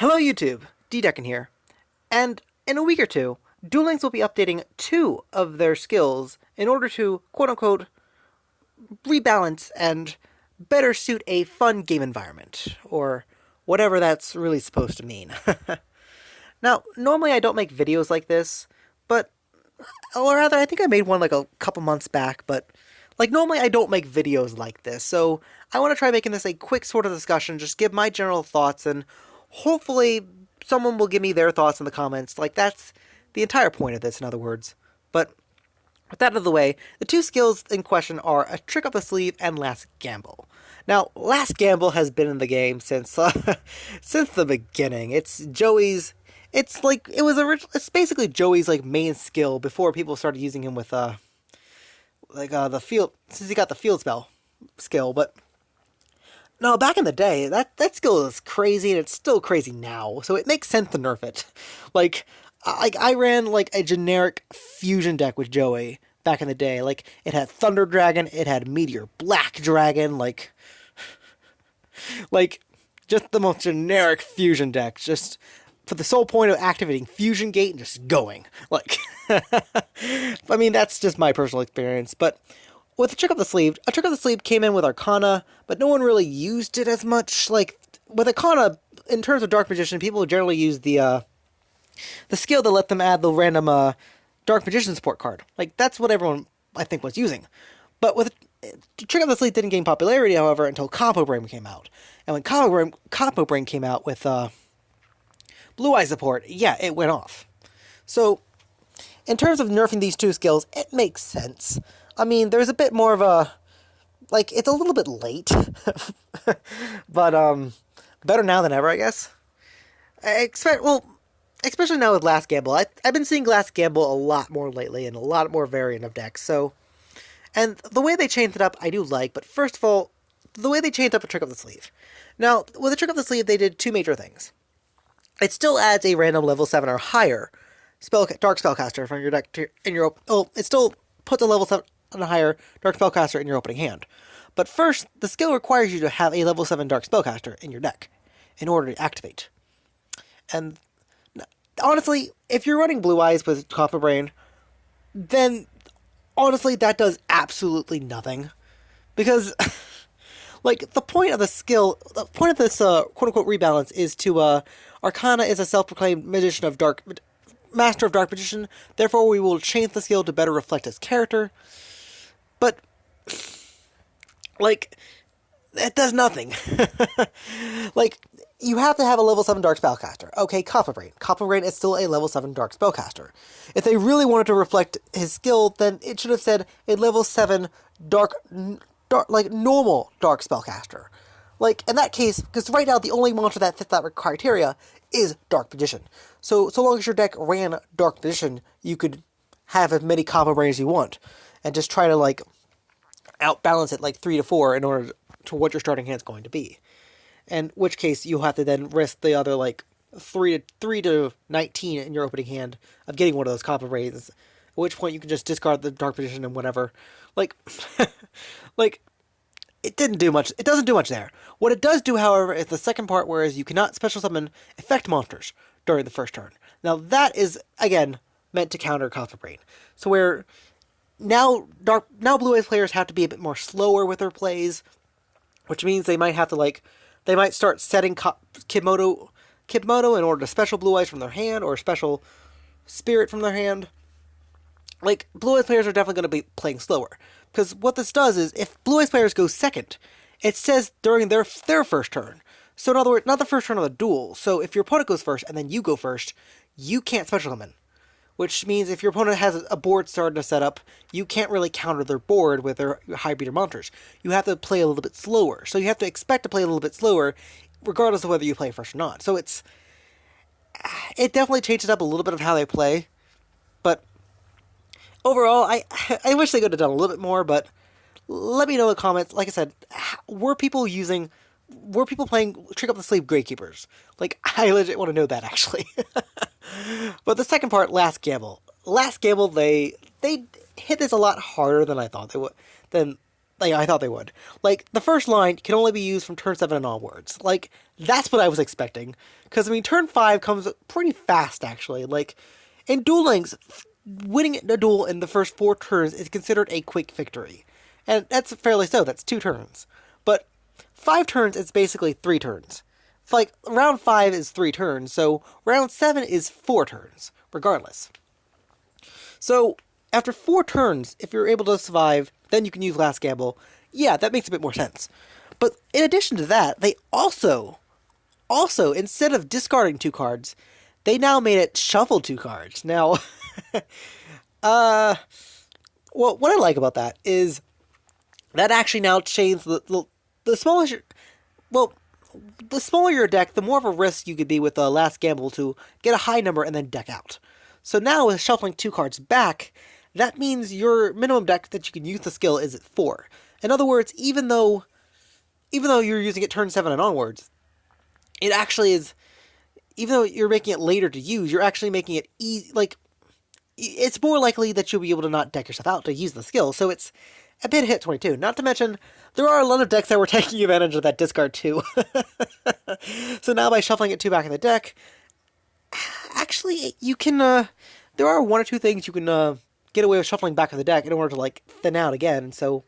Hello YouTube, D-Decken here, and in a week or two, Duel Links will be updating two of their skills in order to, quote-unquote, rebalance and better suit a fun game environment, or whatever that's really supposed to mean. Now, normally I don't make videos like this, but, or rather, I think I made one like a couple months back, but, normally I don't make videos like this, so I want to try making this a quick sort of discussion, just give my general thoughts, and hopefully someone will give me their thoughts in the comments. That's the entire point of this, in other words. But with that out of the way, the two skills in question are a trick up the sleeve and last gamble. Now, last gamble has been in the game since since the beginning. It's Joey's. It's basically Joey's main skill before people started using him with the field, since he got the field spell skill. But no, back in the day, that skill is crazy, and it's still crazy now, so it makes sense to nerf it. I ran, a generic fusion deck with Joey back in the day. It had Thunder Dragon, it had Meteor Black Dragon, just the most generic fusion deck, just for the sole point of activating Fusion Gate and just going. I mean, that's just my personal experience, but with a trick up the sleeve came in with Arcana, but no one really used it as much. With Arcana, in terms of Dark Magician, people generally use the skill that let them add the random Dark Magician support card. That's what everyone, I think, was using. But with Trick up the Sleeve didn't gain popularity, however, until Combo Brain came out. And when Combo Brain came out with Blue Eye support, yeah, it went off. So, in terms of nerfing these two skills, it makes sense. I mean, there's a bit more of a, it's a little bit late, but, better now than ever, I guess. Especially now with Last Gamble. I've been seeing Last Gamble a lot more lately, and a lot more variant of decks, so, and the way they changed it up, I do like, but first of all, the way they changed up a Trick up the Sleeve. Now, with a Trick up the Sleeve, they did two major things. It still adds a random level 7 or higher Dark Spellcaster from your deck it still puts a level 7 and a higher Dark Spellcaster in your opening hand. But first, the skill requires you to have a level 7 Dark Spellcaster in your deck in order to activate. And honestly, if you're running Blue Eyes with Copper Brain, then honestly, that does absolutely nothing. Because, the point of the skill, the point of this quote-unquote rebalance is to, Arcana is a self-proclaimed Master of Dark Magician, therefore we will change the skill to better reflect his character. But, it does nothing. You have to have a level 7 Dark Spellcaster. Okay, Copper Brain. Copper Brain is still a level 7 Dark Spellcaster. If they really wanted to reflect his skill, then it should have said a level 7 normal Dark Spellcaster. In that case, because right now the only monster that fits that criteria is Dark Magician. So long as your deck ran Dark Magician, you could have as many Copper Brains as you want, and just try to, outbalance it 3 to 4 in order to what your starting hand's going to be. In which case, you'll have to then risk the other, 3 to 19 in your opening hand of getting one of those Copper Brains, at which point you can just discard the Dark Magician and whatever. It didn't do much. It doesn't do much there. What it does do, however, is the second part, whereas you cannot special summon effect monsters during the first turn. Now, that is, again, meant to counter Copper Brain. So where now Blue Eyes players have to be a bit more slower with their plays, which means they might have to, they might start setting Kibmoto in order to special Blue Eyes from their hand, or special Spirit from their hand. Blue Eyes players are definitely going to be playing slower. Because what this does is, if Blue Eyes players go second, it says during their first turn. So in other words, not the first turn of the duel. So if your opponent goes first, and then you go first, you can't special summon. Which means if your opponent has a board starting to set up, you can't really counter their board with their high beater monsters. You have to play a little bit slower. So you have to expect to play a little bit slower, regardless of whether you play first or not. So it definitely changes up a little bit of how they play. But overall, I wish they could have done a little bit more, but let me know in the comments. Like I said, were people playing Trick Up the Sleeve Gravekeepers? I legit want to know that, actually. But the second part, Last Gamble. Last Gamble, they hit this a lot harder than I thought they would. like I thought they would. Like, the first line can only be used from turn 7 and onwards. Like, that's what I was expecting. Because, I mean, turn 5 comes pretty fast, actually. Like, in Duel Links, winning a duel in the first 4 turns is considered a quick victory. And that's fairly so, that's 2 turns. But 5 turns is basically 3 turns. Like, round 5 is 3 turns, so round 7 is 4 turns, regardless. So, after 4 turns, if you're able to survive, then you can use Last Gamble. Yeah, that makes a bit more sense. But in addition to that, they also, instead of discarding 2 cards, they now made it shuffle 2 cards. Now, well, what I like about that is that actually now changed the smaller the smaller your deck, the more of a risk you could be with the Last Gamble to get a high number and then deck out. So now with shuffling 2 cards back, that means your minimum deck that you can use the skill is at 4. In other words, even though you're using it turn 7 and onwards, it actually is, even though you're making it later to use, you're actually making it easy, like, it's more likely that you'll be able to not deck yourself out to use the skill, so it's a bit hit 22. Not to mention, there are a lot of decks that were taking advantage of that discard too. So now by shuffling it 2 back in the deck, actually, you can, there are 1 or 2 things you can, get away with shuffling back in the deck in order to, like, thin out again, so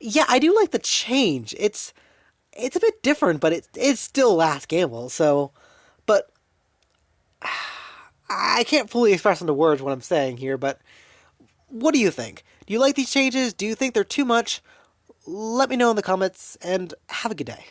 yeah, I do like the change. It's a bit different, but it's still Last Gamble, so, but I can't fully express into words what I'm saying here, but what do you think? Do you like these changes? Do you think they're too much? Let me know in the comments, and have a good day.